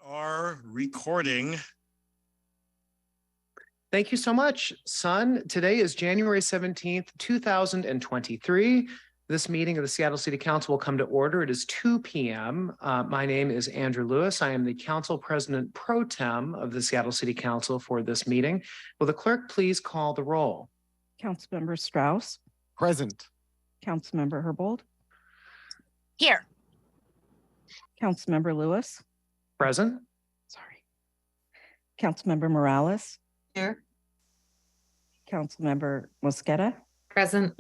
Are recording. Thank you so much, son. Today is January 17th, 2023. This meeting of the Seattle City Council will come to order. It is 2 p.m. My name is Andrew Lewis. I am the Council President Pro Tem of the Seattle City Council for this meeting. Will the clerk please call the roll? Councilmember Strauss. Present. Councilmember Herbold. Here. Councilmember Lewis. Present. Sorry. Councilmember Morales. Here. Councilmember Mosqueda. Present.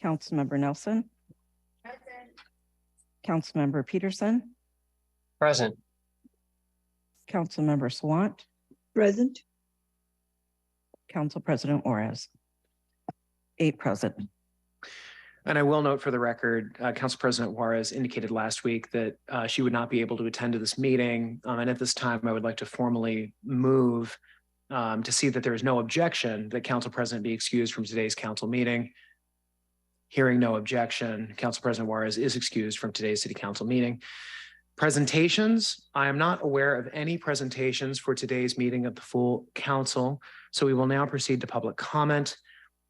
Councilmember Nelson. Present. Councilmember Peterson. Present. Councilmember Swant. Present. Council President Juarez. 8 present. And I will note for the record, Council President Juarez indicated last week that she would not be able to attend to this meeting. And at this time, I would like to formally move to see that there is no objection that Council President be excused from today's council meeting. Hearing no objection, Council President Juarez is excused from today's City Council meeting. Presentations, I am not aware of any presentations for today's meeting of the full council. So we will now proceed to public comment.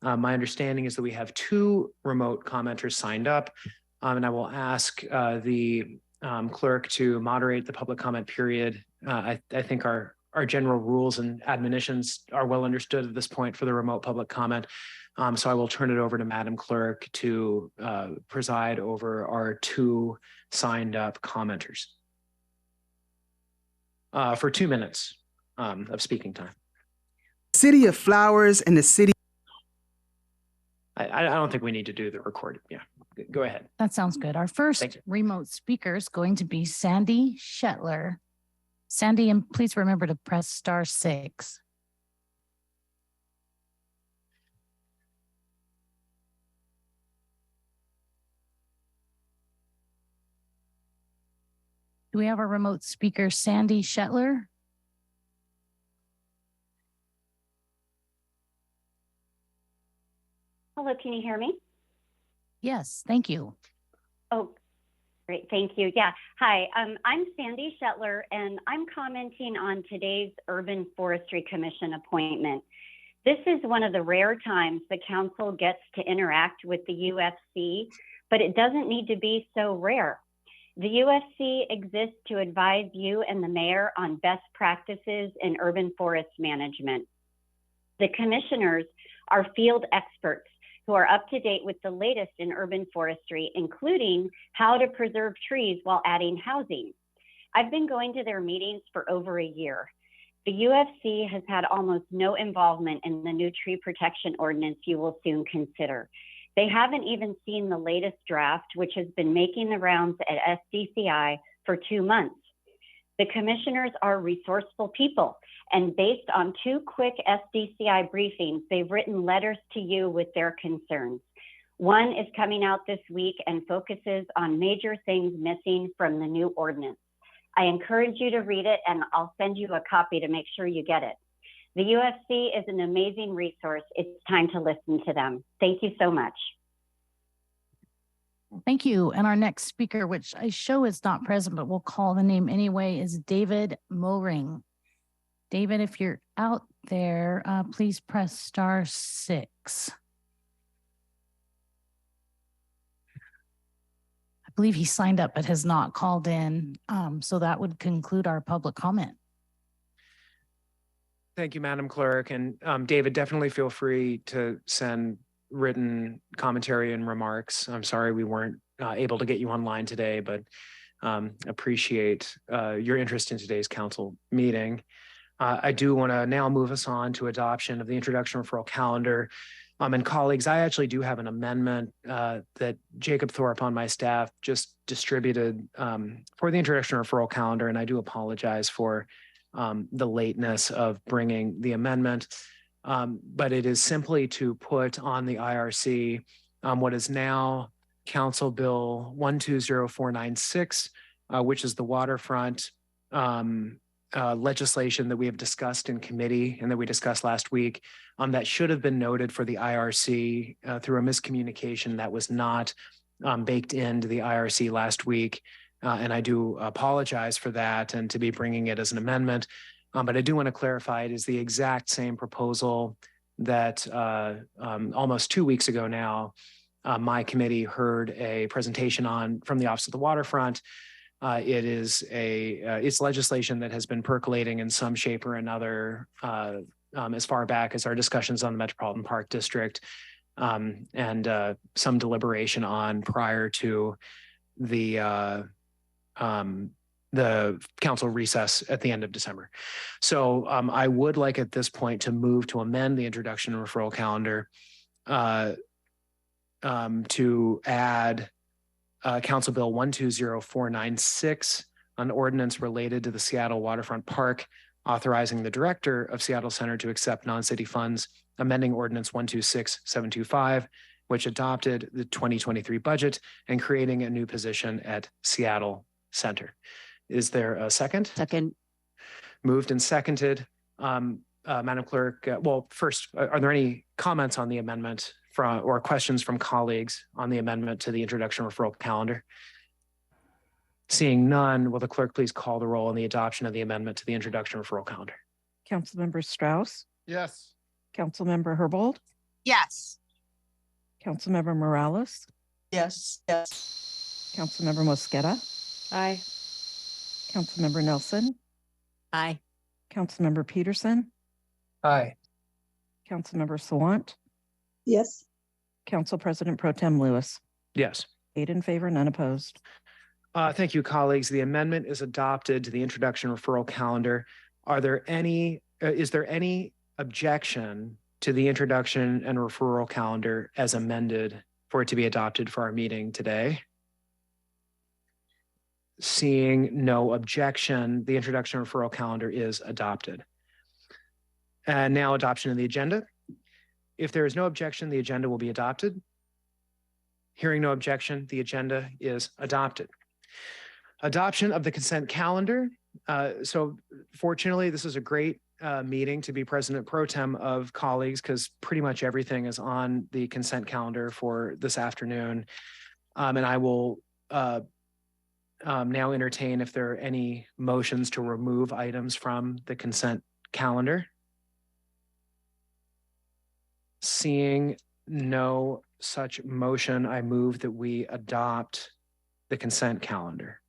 My understanding is that we have 2 remote commenters signed up, and I will ask the clerk to moderate the public comment period. I think our general rules and admonitions are well understood at this point for the remote public comment. So I will turn it over to Madam Clerk to preside over our 2 signed up commenters for 2 minutes of speaking time. City of Flowers and the city. I don't think we need to do the recording. Yeah, go ahead. That sounds good. Our first remote speaker is going to be Sandy Shetler. Sandy, and please remember to press *6. Do we have a remote speaker, Sandy Shetler? Hello, can you hear me? Yes, thank you. Oh, great, thank you. Yeah, hi, I'm Sandy Shetler, and I'm commenting on today's Urban Forestry Commission appointment. This is one of the rare times the council gets to interact with the UFC, but it doesn't need to be so rare. The UFC exists to advise you and the mayor on best practices in urban forest management. The commissioners are field experts who are up to date with the latest in urban forestry, including how to preserve trees while adding housing. I've been going to their meetings for over a year. The UFC has had almost no involvement in the new tree protection ordinance you will soon consider. They haven't even seen the latest draft, which has been making the rounds at SDCI for 2 months. The commissioners are resourceful people, and based on 2 quick SDCI briefings, they've written letters to you with their concerns. One is coming out this week and focuses on major things missing from the new ordinance. I encourage you to read it, and I'll send you a copy to make sure you get it. The UFC is an amazing resource. It's time to listen to them. Thank you so much. Thank you. And our next speaker, which I show is not present, but we'll call the name anyway, is David Moring. David, if you're out there, please press *6. I believe he signed up but has not called in. So that would conclude our public comment. Thank you, Madam Clerk. And David, definitely feel free to send written commentary and remarks. I'm sorry we weren't able to get you online today, but appreciate your interest in today's council meeting. I do want to now move us on to adoption of the introduction referral calendar. And colleagues, I actually do have an amendment that Jacob Thorpe on my staff just distributed for the introduction referral calendar, and I do apologize for the lateness of bringing the amendment. But it is simply to put on the IRC what is now Council Bill 120496, which is the waterfront legislation that we have discussed in committee and that we discussed last week, that should have been noted for the IRC through a miscommunication that was not baked into the IRC last week. And I do apologize for that and to be bringing it as an amendment. But I do want to clarify it is the exact same proposal that almost 2 weeks ago now, my committee heard a presentation on from the Office of the Waterfront. It's legislation that has been percolating in some shape or another as far back as our discussions on the Metropolitan Park District and some deliberation on prior to the council recess at the end of December. So I would like at this point to move to amend the introduction and referral calendar to add Council Bill 120496, an ordinance related to the Seattle Waterfront Park, authorizing the director of Seattle Center to accept non-city funds, amending ordinance 126725, which adopted the 2023 budget and creating a new position at Seattle Center. Is there a second? Second. Moved and seconded. Madam Clerk, well, first, are there any comments on the amendment or questions from colleagues on the amendment to the introduction referral calendar? Seeing none, will the clerk please call the roll on the adoption of the amendment to the introduction referral calendar? Councilmember Strauss, Yes. Councilmember Herbold, Yes. Councilmember Morales, Yes. Yes. Councilmember Mosqueda, Aye. Councilmember Nelson, Aye. Councilmember Peterson, Aye. Councilmember Sawant, Yes. Council President Pro Tem Lewis. Yes. 8 in favor, none opposed. Thank you, colleagues. The amendment is adopted to the introduction referral calendar. Is there any objection to the introduction and referral calendar as amended for it to be adopted for our meeting today? Seeing no objection, the introduction referral calendar is adopted. And now adoption of the agenda. If there is no objection, the agenda will be adopted. Hearing no objection, the agenda is adopted. Adoption of the consent calendar. So fortunately, this is a great meeting to be President Pro Tem of colleagues because pretty much everything is on the consent calendar for this afternoon. And I will now entertain if there are any motions to remove items from the consent calendar. Seeing no such motion, I move that we adopt the consent calendar.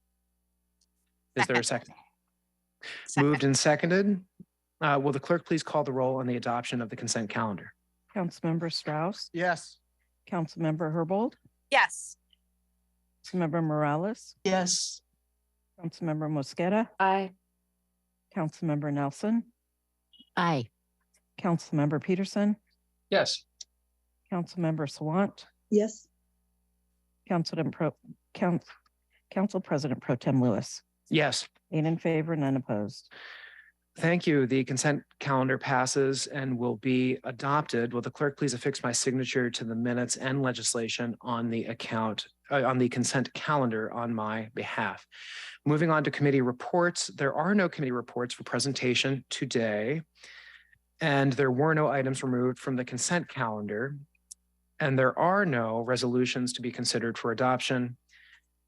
Is there a second? Moved and seconded. Will the clerk please call the roll on the adoption of the consent calendar? Councilmember Strauss, Yes. Councilmember Herbold, Yes. Councilmember Morales, Yes. Councilmember Mosqueda, Aye. Councilmember Nelson, Aye. Councilmember Peterson, Yes. Councilmember Sawant, Yes. Council President Pro Tem Lewis. Yes. 8 in favor, none opposed. Thank you. The consent calendar passes and will be adopted. Will the clerk please affix my signature to the minutes and legislation on the consent calendar on my behalf? Moving on to committee reports. There are no committee reports for presentation today, and there were no items removed from the consent calendar, and there are no resolutions to be considered for adoption.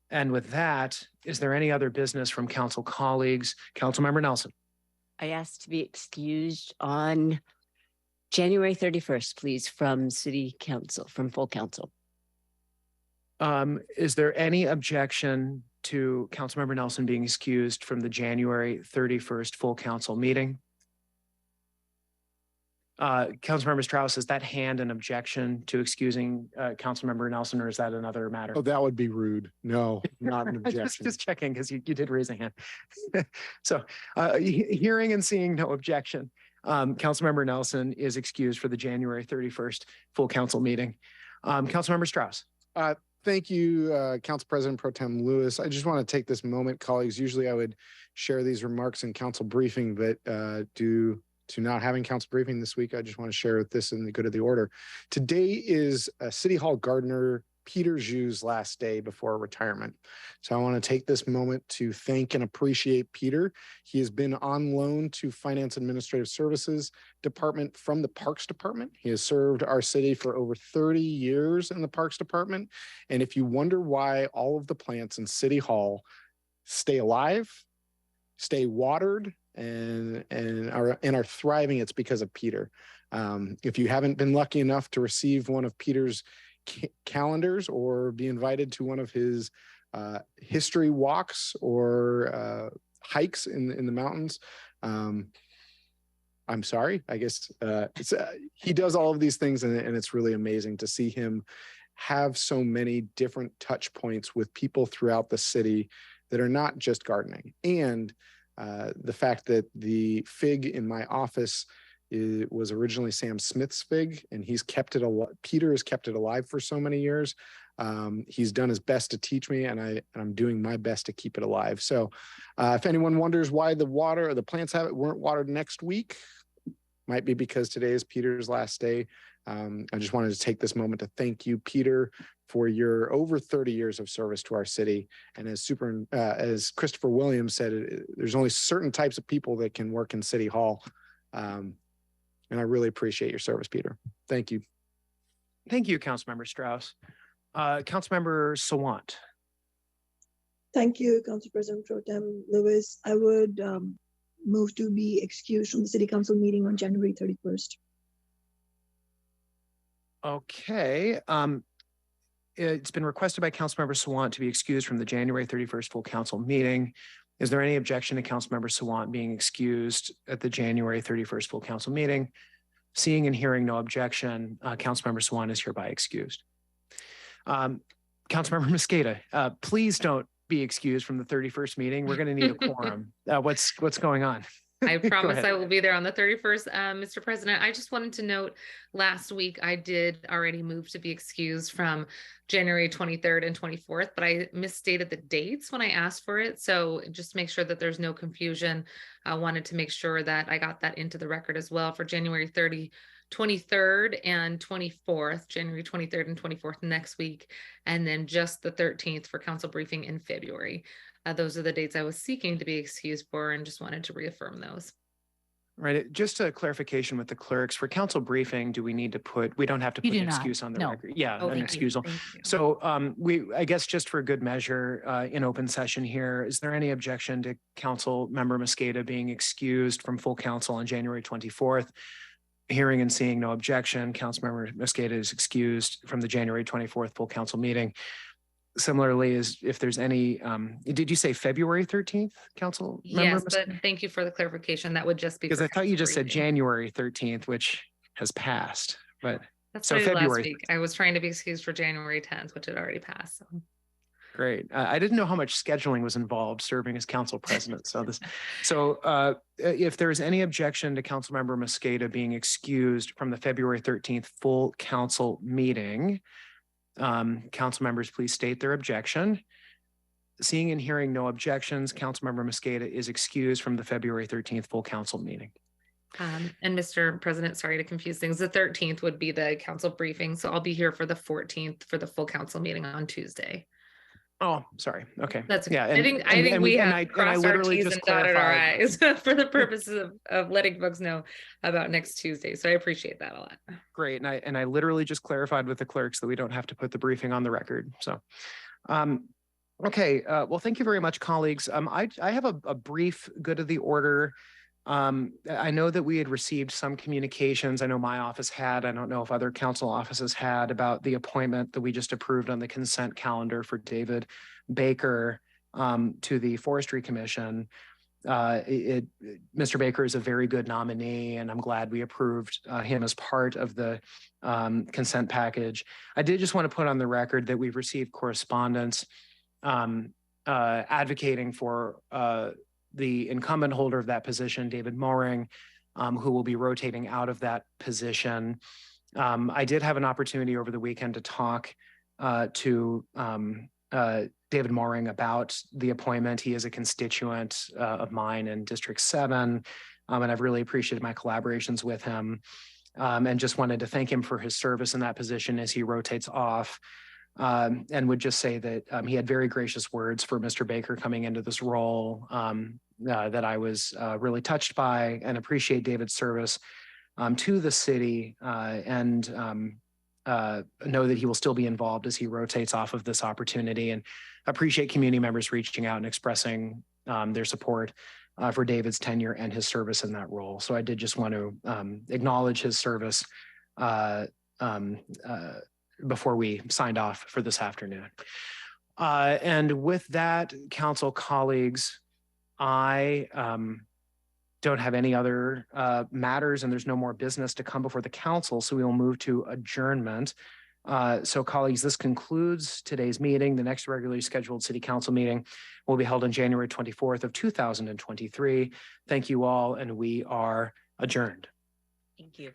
And with that, is there any other business from council colleagues? Councilmember Nelson. I asked to be excused on January 31st, please, from city council, from full council. Is there any objection to Councilmember Nelson being excused from the January 31st full council meeting? Councilmember Strauss, is that hand an objection to excusing Councilmember Nelson, or is that another matter? Oh, that would be rude. No, not an objection. Just checking because you did raise a hand. So hearing and seeing no objection, Councilmember Nelson is excused for the January 31st full council meeting. Councilmember Strauss. Thank you, Council President Pro Tem Lewis. I just want to take this moment, colleagues. Usually I would share these remarks in council briefing, but due to not having council briefing this week, I just want to share this in the good of the order. Today is City Hall Gardener Peter Zhu's last day before retirement. So I want to take this moment to thank and appreciate Peter. He has been on loan to Finance Administrative Services Department from the Parks Department. He has served our city for over 30 years in the Parks Department. And if you wonder why all of the plants in City Hall stay alive, stay watered, and are thriving, it's because of Peter. If you haven't been lucky enough to receive one of Peter's calendars or be invited to one of his history walks or hikes in the mountains, I'm sorry. I guess he does all of these things, and it's really amazing to see him have so many different touch points with people throughout the city that are not just gardening. And the fact that the fig in my office was originally Sam Smith's fig, and he's kept it alive. Peter has kept it alive for so many years. He's done his best to teach me, and I'm doing my best to keep it alive. So if anyone wonders why the plants weren't watered next week, might be because today is Peter's last day. I just wanted to take this moment to thank you, Peter, for your over 30 years of service to our city. And as Christopher Williams said, there's only certain types of people that can work in City Hall. And I really appreciate your service, Peter. Thank you. Thank you, Councilmember Strauss. Councilmember Sawant. Thank you, Council President Pro Tem Lewis. I would move to be excused from the City Council meeting on January 31st. Okay. It's been requested by Councilmember Sawant to be excused from the January 31st full council meeting. Is there any objection to Councilmember Sawant being excused at the January 31st full council meeting? Seeing and hearing no objection, Councilmember Sawant is hereby excused. Councilmember Mosqueda, please don't be excused from the 31st meeting. We're going to need a quorum. What's going on? I promise ahead. I will be there on the 31st. Mr. President, I just wanted to note last week I did already move to be excused from January 23rd and 24th, but I misstated the dates when I asked for it. So just to make sure that there's no confusion, I wanted to make sure that I got that into the record as well for January 23rd and 24th, January 23rd and 24th next week, and then just the 13th for council briefing in February. Those are the dates I was seeking to be excused for, and just wanted to reaffirm those. Right. Just a clarification with the clerks for council briefing. Do we need to we don't have to You put do an not. excuse on the No. record. Yeah, Oh, an thank you. excusal. Thank you. So I guess just for good measure in open session here, is there any objection to Council Member Mosqueda being excused from full council on January 24th? Hearing and seeing no objection, Councilmember Mosqueda is excused from the January 24th full council meeting. Similarly, is if there's any, did you say February 13th, Council Member Yes, but Mosqueda? thank you for the clarification. That would just be Because for I thought you council just said briefing. January 13th, which has passed, but That's so what I did February last week. I was trying to be excused for January 10th, which had already passed. So. great. I didn't know how much scheduling was involved serving as council president. So if there's any objection to Councilmember Mosqueda being excused from the February 13th full council meeting, council members, please state their objection. Seeing and hearing no objections, Councilmember Mosqueda is excused from the February 13th full council meeting. And Mr. President, sorry to confuse things. The 13th would be the council briefing. So I'll be here for the 14th for the full council meeting on Tuesday. Oh, sorry. Okay. That's okay. Yeah. I think we have crossed our literally T's just and dotted our clarified. I's for the purposes of letting folks know about next Tuesday. So I appreciate that a lot. Great. And I literally just clarified with the clerks that we don't have to put the briefing on the record. So, okay. Well, thank you very much, colleagues. I have a brief good of the order. I know that we had received some communications. I know my office had, I don't know if other council offices had, about the appointment that we just approved on the consent calendar for David Baker to the Forestry Commission. Mr. Baker is a very good nominee, and I'm glad we approved him as part of the consent package. I did just want to put on the record that we've received correspondence advocating for the incumbent holder of that position, David Moring, who will be rotating out of that position. I did have an opportunity over the weekend to talk to David Moring about the appointment. He is a constituent of mine in District 7, and I've really appreciated my collaborations with him, and just wanted to thank him for his service in that position as he rotates off. And would just say that he had very gracious words for Mr. Baker coming into this role that I was really touched by, and appreciate David's service to the city and know that he will still be involved as he rotates off of this opportunity, and appreciate community members reaching out and expressing their support for David's tenure and his service in that role. So I did just want to acknowledge his service before we signed off for this afternoon. And with that, council colleagues, I don't have any other matters, and there's no more business to come before the council, so we will move to adjournment. So colleagues, this concludes today's meeting. The next regularly scheduled city council meeting will be held on January 24th of 2023. Thank you all, and we are adjourned. Thank you.